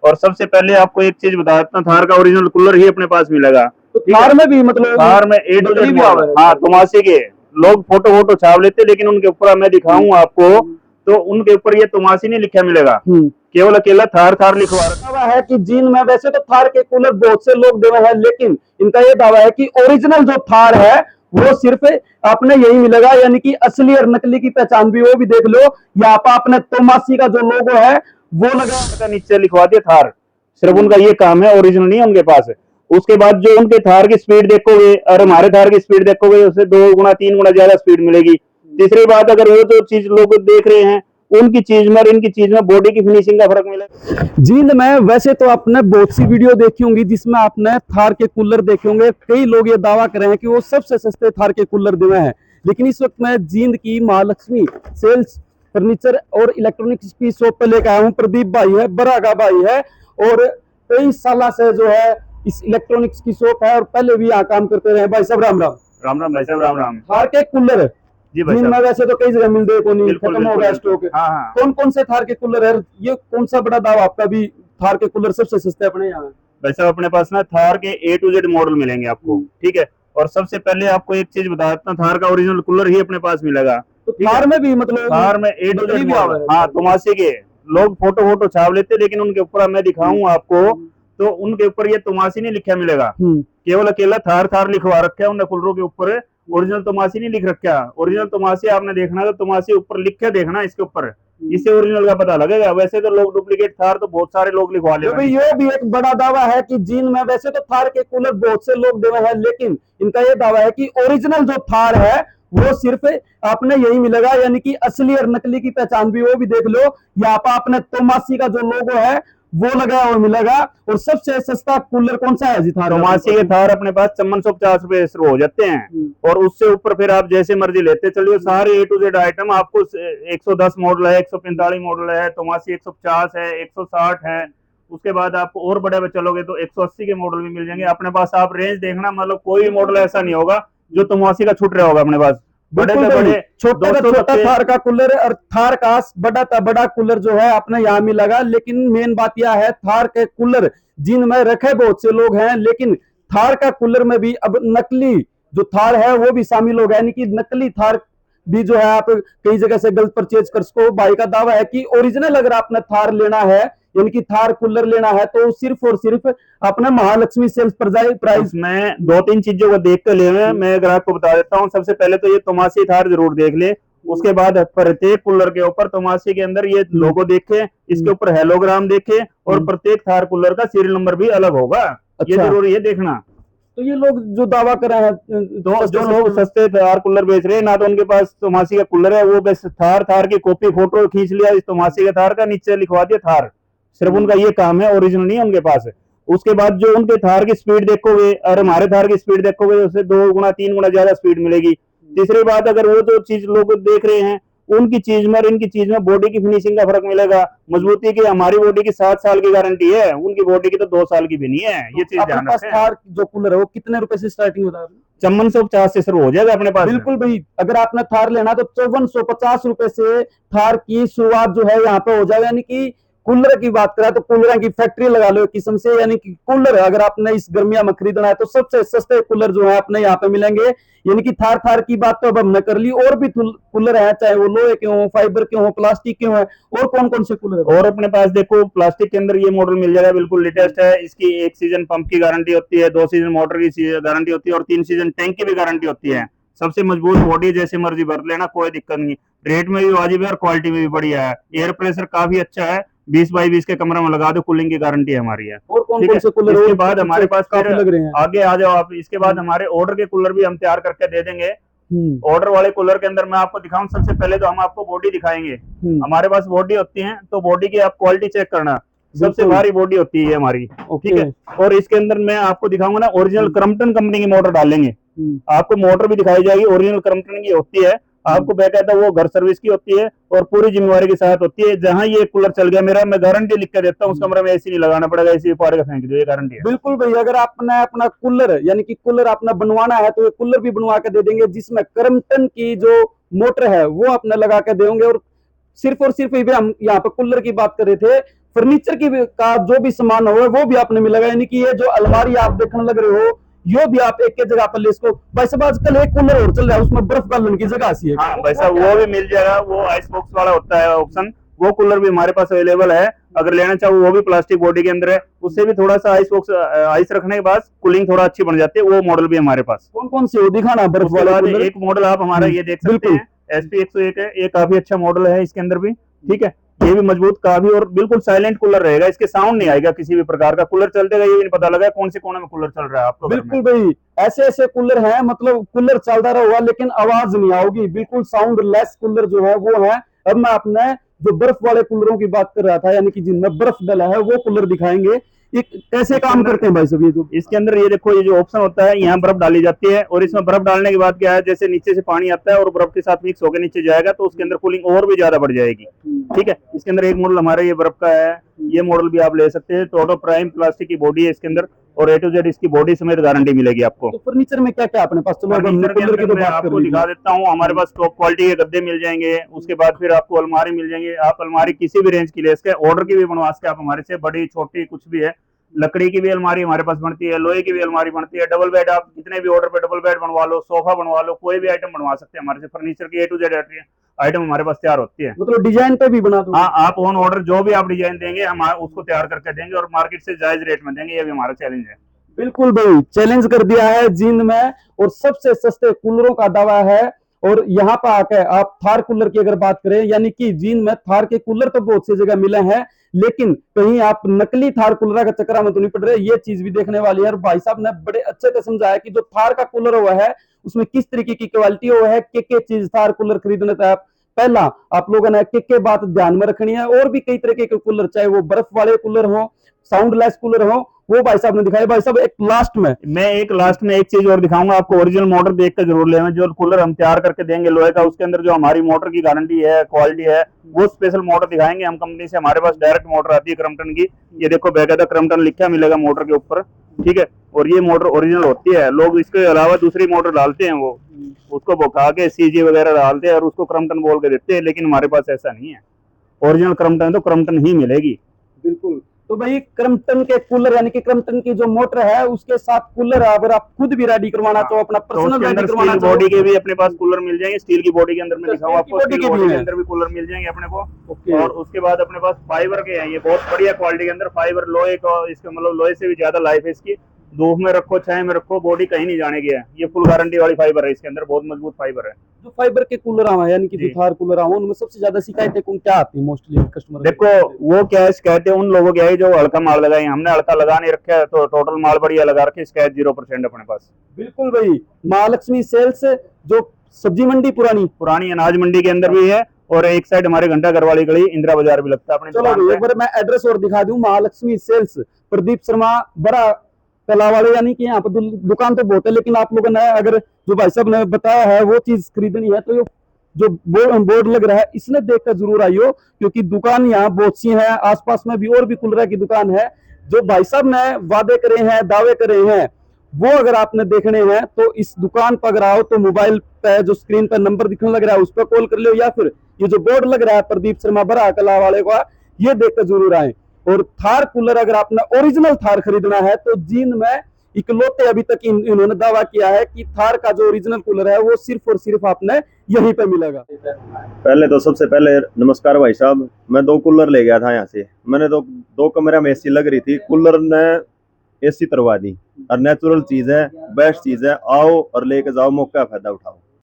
और सबसे पहले आपको एक चीज बता देता हूँ, थार का ओरिजिनल कूलर ही अपने पास मिलेगा। तो थार में भी मतलब थार में ए टू जेड भी आ मॉडल, हाँ तोमासी के लोग फोटो वोटो छाप लेते, लेकिन उनके ऊपर मैं दिखाऊंगा आपको तो उनके ऊपर ये तोमासी नहीं लिखा मिलेगा, केवल अकेला थार थार लिखवा दावा है कि जीन में वैसे तो थार के कूलर बहुत से लोग देवे हैं, लेकिन इनका ये दावा है कि ओरिजिनल जो थार है वो सिर्फ आपने यही मिलेगा, यानी कि असली और नकली की पहचान भी वो भी देख लो। यहाँ पर आपने तोमासी का जो लोगो है वो लगा नीचे लिखवा दिया थार, सिर्फ उनका ये काम है, ओरिजिनल नहीं है उनके पास। उसके बाद जो उनके थार की स्पीड देखोगे और हमारे थार की स्पीड देखोगे, उससे 2 गुना 3 गुना ज्यादा स्पीड मिलेगी। तीसरी बात, अगर वो जो चीज लोग देख रहे हैं उनकी चीज में और इनकी चीज में बॉडी की फिनिशिंग का फर्क मिलेगा। जींद में वैसे तो आपने बहुत सी वीडियो देखी होंगी जिसमें आपने थार के कूलर देखे होंगे, कई लोग ये दावा कर रहे हैं कि वो सबसे सस्ते थार के कूलर दिए हैं। लेकिन इस वक्त मैं जींद की महालक्ष्मी सेल्स फर्नीचर और इलेक्ट्रॉनिक्स की शॉप पे लेकर आया हूँ। प्रदीप भाई है, बरागा भाई है, और कई साल से जो है इस इलेक्ट्रॉनिक्स की शॉप है और पहले भी यहाँ काम करते रहे। भाई साहब राम राम। राम राम भाई साहब, राम राम। थार के कूलर जी भाई में वैसे तो कई जगह मिलते को नहीं, खत्म हो गया स्टॉक। हाँ। कौन कौन से थार के कूलर है, ये कौन सा बड़ा दावा आपका भी थार के कूलर सबसे सस्ते अपने यहाँ? भाई साहब अपने पास ना थार के ए टू जेड मॉडल मिलेंगे आपको, ठीक है। और सबसे पहले आपको एक चीज बता देता हूँ, थार का ओरिजिनल कूलर ही अपने पास मिलेगा। तो थार में भी मतलब थार में ए टू जेड मॉडल, हाँ तोमासी के लोग फोटो वोटो छाप लेते, लेकिन उनके ऊपर मैं दिखाऊंगा आपको तो उनके ऊपर ये तोमासी नहीं लिखा मिलेगा, केवल अकेला थार थार लिखवा रखा है उन कूलरों के ऊपर, ओरिजिनल तोमासी नहीं लिख रखा। ओरिजिनल तोमासी आपने देखना तो तोमासी ऊपर लिख के देखना इसके ऊपर, इससे ओरिजिनल का पता लगेगा। वैसे तो लोग डुप्लीकेट थार तो बहुत सारे लोग लिखवा ले रहे हैं। ये भी एक बड़ा दावा है कि जीन में वैसे तो थार के कूलर बहुत से लोग देवे हैं, लेकिन इनका ये दावा है कि ओरिजिनल जो थार है वो सिर्फ आपने यही मिलेगा, यानी कि असली और नकली की पहचान भी वो भी देख लो। यहाँ पर आपने तोमासी का जो लोगो है वो लगा हुआ मिलेगा। और सबसे सस्ता कूलर कौन सा है जी थार? तोमासी के थार अपने पास 5450 शुरू हो जाते हैं, और उससे ऊपर फिर आप जैसे मर्जी लेते चलिए। सारे ए टू जेड आइटम आपको 110 मॉडल है, 145 मॉडल है, तोमासी 150 है, 160 है। उसके बाद आप और बड़े चलोगे तो 180 के मॉडल भी मिल जाएंगे अपने पास। आप रेंज देखना, मतलब कोई भी मॉडल ऐसा नहीं होगा जो तोमासी का छूट रहा होगा अपने पास। बड़े से बड़े छोटे का छोटा थार का कूलर और थार का बड़ा का बड़ा कूलर जो है अपने यहाँ मिलेगा। लेकिन मेन बात यह है, थार के कूलर जिनमें रखे बहुत से लोग हैं, लेकिन थार का कूलर में भी अब नकली जो थार है वो भी शामिल हो गया, यानी कि नकली थार भी जो है आप कई जगह से गलत परचेज कर सको। भाई का दावा है कि ओरिजिनल अगर आपने थार लेना है, यानी कि थार कूलर लेना है, तो सिर्फ और सिर्फ अपना महालक्ष्मी सेल्स प्राइस में 2-3 चीजों को देख कर ले। मैं ग्राहक को बता देता हूँ, सबसे पहले तो ये तोमासी थार जरूर देख ले। उसके बाद प्रत्येक कूलर के ऊपर तोमासी के अंदर ये लोगो देखे, इसके ऊपर हेलोग्राम देखे, और प्रत्येक थार कूलर का सीरियल नंबर भी अलग होगा। ये जरूरी है देखना। तो ये लोग जो दावा कर रहे हैं, तो जो लोग सस्ते थार कूलर बेच रहे हैं ना, तो उनके पास तोमासी का कूलर है, वो बस थार थार की कॉपी फोटो खींच लिया इस तोमासी के थार का, नीचे लिखवा दिया थार, सिर्फ उनका ये काम है, ओरिजिनल नहीं है उनके पास। उसके बाद जो उनके थार की स्पीड देखोगे और हमारे थार की स्पीड देखोगे, उससे 2 गुना 3 गुना ज्यादा स्पीड मिलेगी। तीसरी बात, अगर वो जो चीज लोग देख रहे हैं उनकी चीज में और इनकी चीज में बॉडी की फिनिशिंग का फर्क मिलेगा। मजबूती की हमारी बॉडी की 7 साल की गारंटी है, उनकी बॉडी की तो 2 साल की भी नहीं है। ये चीज ध्यान रखें। थार जो कूलर है वो कितने रुपए से स्टार्टिंग होता है? 5450 से शुरू हो जाएगा अपने पास। बिल्कुल भाई, अगर आपने थार लेना तो 5450 रुपए से थार की शुरुआत जो है यहाँ पे हो जाएगा। यानी कि कूलर की बात करें तो कूलर की फैक्ट्री लगा लो एक किस्म से, यानी कि कूलर अगर आपने इस गर्मिया में खरीदना है तो सबसे सस्ते कूलर जो है अपने यहाँ पे मिलेंगे। यानी कि थार की बात तो अब हमने कर ली, और भी कूलर है, चाहे वो लोहे के हो, फाइबर के हो, प्लास्टिक के हो। और कौन कौन से कूलर है? और अपने पास देखो प्लास्टिक के अंदर ये मॉडल मिल जाएगा, बिल्कुल लेटेस्ट है। इसकी 1 सीजन पंप की गारंटी होती है, 2 सीजन मोटर की गारंटी होती है, और 3 सीजन टैंक की भी गारंटी होती है। सबसे मजबूत बॉडी, जैसे मर्जी भर लेना, कोई दिक्कत नहीं। रेट में भी वाजिब है और क्वालिटी में भी बढ़िया है। एयर प्रेशर काफी अच्छा है, 20 बाई 20 के कमरे में लगा दो, कूलिंग की गारंटी हमारी है। और कौन कौन से कूलर? इसके बाद हमारे पास काफी लग रहे हैं, आगे आ जाओ आप। इसके बाद हमारे ऑर्डर के कूलर भी हम तैयार करके दे देंगे। ऑर्डर वाले कूलर के अंदर मैं आपको दिखाऊं, सबसे पहले तो हम आपको बॉडी दिखाएंगे। हमारे पास बॉडी होती है, तो बॉडी की आप क्वालिटी चेक करना। सबसे भारी बॉडी होती है हमारी, ठीक है। और इसके अंदर मैं आपको दिखाऊंगा ना, ओरिजिनल क्रम्पटन कंपनी की मोटर डालेंगे। आपको मोटर भी दिखाई जाएगी, ओरिजिनल क्रम्पटन की होती है। आपको बेकायदा वो घर सर्विस की होती है और पूरी जिम्मेवारी के साथ होती है। जहां ये कूलर चल गया मेरा, मैं गारंटी लिख के देता हूँ, उस कमरे में एसी नहीं लगाना पड़ेगा, एसी पार का फेंक दो, ये गारंटी है। बिल्कुल भाई, अगर आपने अपना कूलर यानी कि कूलर अपना बनवाना है तो ये कूलर भी बनवा के दे देंगे, जिसमें क्रम्पटन की जो मोटर है वो अपने लगा के देंगे। और सिर्फ हम यहाँ पे कूलर की बात कर रहे थे, फर्नीचर की का जो भी सामान हो वो भी आपने मिलेगा। यानी कि ये जो अलमारी आप देखने लग रहे हो, यो भी आप एक जगह पर ले इसको। भाई साहब आजकल एक कूलर और चल रहा है, उसमें बर्फ डालने की जगह सी है। हाँ भाई साहब, वो भी मिल जाएगा, वो आइस बॉक्स वाला होता है ऑप्शन, वो कूलर भी हमारे पास अवेलेबल है। अगर लेना चाहो वो भी प्लास्टिक बॉडी के अंदर है, उससे भी थोड़ा सा आइस बॉक्स आइस रखने के बाद कूलिंग थोड़ा अच्छी बन जाती है, वो मॉडल भी हमारे पास। कौन कौन से हो दिखाना बर्फ वाले कूलर? एक मॉडल आप हमारा ये देख सकते हैं, SP 101 है, ये काफी अच्छा मॉडल है इसके अंदर भी, ठीक है। ये भी मजबूत काफी और बिल्कुल साइलेंट कूलर रहेगा, इसके साउंड नहीं आएगा किसी भी प्रकार का। कूलर चलतेगा ये भी नहीं पता लगा कौन से कोने में कूलर चल रहा है आपको। बिल्कुल भाई, ऐसे ऐसे कूलर हैं, मतलब कूलर चलता रहा लेकिन आवाज नहीं आओगी, बिल्कुल साउंड लेस कूलर जो है वो है। अब मैं अपने जो बर्फ वाले कूलरों की बात कर रहा था, यानी कि जिनमें बर्फ डला है, वो कूलर दिखाएंगे। ये कैसे काम करते हैं भाई साहब? ये जो इसके अंदर ये देखो, ये जो ऑप्शन होता है, यहाँ बर्फ डाली जाती है और इसमें बर्फ डालने के बाद क्या है, जैसे नीचे से पानी आता है और बर्फ के साथ मिक्स होकर नीचे जाएगा तो उसके अंदर कूलिंग और भी ज्यादा बढ़ जाएगी, ठीक है। इसके अंदर एक मॉडल हमारा ये बर्फ का है, ये मॉडल भी आप ले सकते हैं। टोटो प्राइम प्लास्टिक की बॉडी है इसके अंदर और A to Z इसकी बॉडी समेत गारंटी मिलेगी आपको। तो फर्नीचर में क्या क्या अपने पास? चलो मैं आपको दिखा देता हूँ। हमारे पास टॉप क्वालिटी के गद्दे मिल जाएंगे, उसके बाद फिर आपको अलमारी मिल जाएंगे। आप अलमारी किसी भी रेंज की ले सकते हैं, ऑर्डर की भी बनवा सकते हैं आप हमारे से, बड़ी छोटी कुछ भी है। लकड़ी की भी अलमारी हमारे पास बनती है, लोहे की भी अलमारी बनती है, डबल बेड आप कितने भी ऑर्डर पे डबल बेड बनवा लो, सोफा बनवा लो, कोई भी आइटम बनवा सकते हैं हमारे से। फर्नीचर की A to Z आइटम हमारे पास तैयार होती है। मतलब डिजाइन पे भी बना दो? हाँ, आप ऑन ऑर्डर जो भी आप डिजाइन देंगे हम उसको तैयार करके देंगे और मार्केट से जायज रेट में देंगे, ये भी हमारा चैलेंज है। बिल्कुल भाई, चैलेंज कर दिया है जींद में और सबसे सस्ते कूलरों का दावा है। और यहाँ पर आकर आप थार कूलर की अगर बात करें, यानी कि जींद में थार के कूलर तो बहुत सी जगह मिले हैं, लेकिन कहीं आप नकली थार कूलर का चक्कर में तो नहीं पड़ रहे। ये चीज भी देखने वाली है और भाई साहब ने बड़े अच्छे से समझाया कि जो थार का कूलर हुआ है उसमें किस तरीके की क्वालिटी हुआ है, के चीज थार कूलर खरीदने था। पहला आप लोगों ने के बात ध्यान में रखनी है। और भी कई तरीके के कूलर, चाहे वो बर्फ वाले कूलर हो, साउंडलेस कूलर हो, वो भाई साहब ने दिखाया। भाई साहब एक लास्ट में एक चीज और दिखाऊंगा आपको, ओरिजिनल मोटर देख कर जरूर लेना। जो कूलर हम तैयार करके देंगे लोहे का, उसके अंदर जो हमारी मोटर की गारंटी है, क्वालिटी है, वो स्पेशल मोटर दिखाएंगे हम कंपनी से। हमारे पास डायरेक्ट मोटर आती है क्रम्पटन की, ये देखो बेकायदा क्रम्पटन लिखा मिलेगा मोटर के ऊपर, ठीक है। और ये मोटर ओरिजिनल होती है। लोग इसके अलावा दूसरी मोटर डालते हैं, वो उसको भुका के CG वगैरह डालते हैं और उसको क्रम्पटन बोल के देते हैं, लेकिन हमारे पास ऐसा नहीं है। ओरिजिनल क्रम्पटन तो क्रम्पटन ही मिलेगी। बिल्कुल। तो भाई क्रम्पटन के कूलर, यानी कि क्रम्पटन की जो मोटर है उसके साथ कूलर अगर आप खुद भी रेडी करवाना चाहो, अपना पर्सनल रेडी करवाना चाहो, बॉडी के भी अपने पास कूलर मिल जाएंगे। स्टील की बॉडी के अंदर मैं दिखाऊं आपको, स्टील बॉडी के अंदर भी कूलर मिल जाएंगे अपने को। और उसके बाद अपने पास फाइबर के हैं, ये बहुत बढ़िया क्वालिटी के अंदर फाइबर, लोहे का, इसका मतलब लोहे से भी ज्यादा लाइफ है इसकी। धूप में रखो, छाया में रखो, बॉडी कहीं नहीं जाने की है। ये फुल गारंटी वाली फाइबर है इसके अंदर, बहुत मजबूत फाइबर है। जो फाइबर के कूलर आवा, यानी कि जो थार कूलर आवा, उनमें सबसे ज्यादा शिकायतें कौन क्या आती है मोस्टली कस्टमर? देखो वो क्या शिकायतें उन लोगों की आई जो हल्का माल लगाए, हमने हल्का लगा नहीं रखा है, तो टोटल माल बढ़िया लगा रखे, शिकायत 0% अपने पास। बिल्कुल भाई, महालक्ष्मी सेल्स जो सब्जी मंडी पुरानी अनाज मंडी के अंदर भी है और एक साइड हमारे घंटा घर वाली गली इंदिरा बाजार भी लगता है अपने। चलो एक बार मैं एड्रेस और दिखा दूं, महालक्ष्मी सेल्स, प्रदीप शर्मा बड़ा कला वाले, यानी कि यहाँ पर दुकान तो बहुत है, लेकिन आप लोगों ने अगर जो भाई साहब ने बताया है वो चीज खरीदनी है तो जो बोर्ड लग रहा है इसने देखकर जरूर आइयो, क्योंकि दुकान यहाँ बहुत सी है। आसपास में भी और भी कूलर की दुकान है। जो भाई साहब ने वादे करे हैं, दावे करे हैं, वो अगर आपने देखने हैं तो इस दुकान पर अगर आओ तो मोबाइल पे जो स्क्रीन पर नंबर दिखने लग रहा है उस पर कॉल कर लो, या फिर ये जो बोर्ड लग रहा है प्रदीप शर्मा बड़ा कला वाले का, ये देखकर जरूर आए। और थार कूलर अगर आपने ओरिजिनल थार खरीदना है तो जींद में इकलौते अभी तक इन्होंने दावा किया है कि थार का जो ओरिजिनल कूलर है वो सिर्फ और सिर्फ आपने यहीं पे मिलेगा। पहले तो सबसे पहले नमस्कार भाई साहब, मैं 2 कूलर ले गया था यहाँ से। मैंने तो 2 कमरे में AC लग रही थी, कूलर ने AC तरवा दी। और नेचुरल चीज है, बेस्ट चीज है, आओ और लेके जाओ, मौका फायदा उठाओ।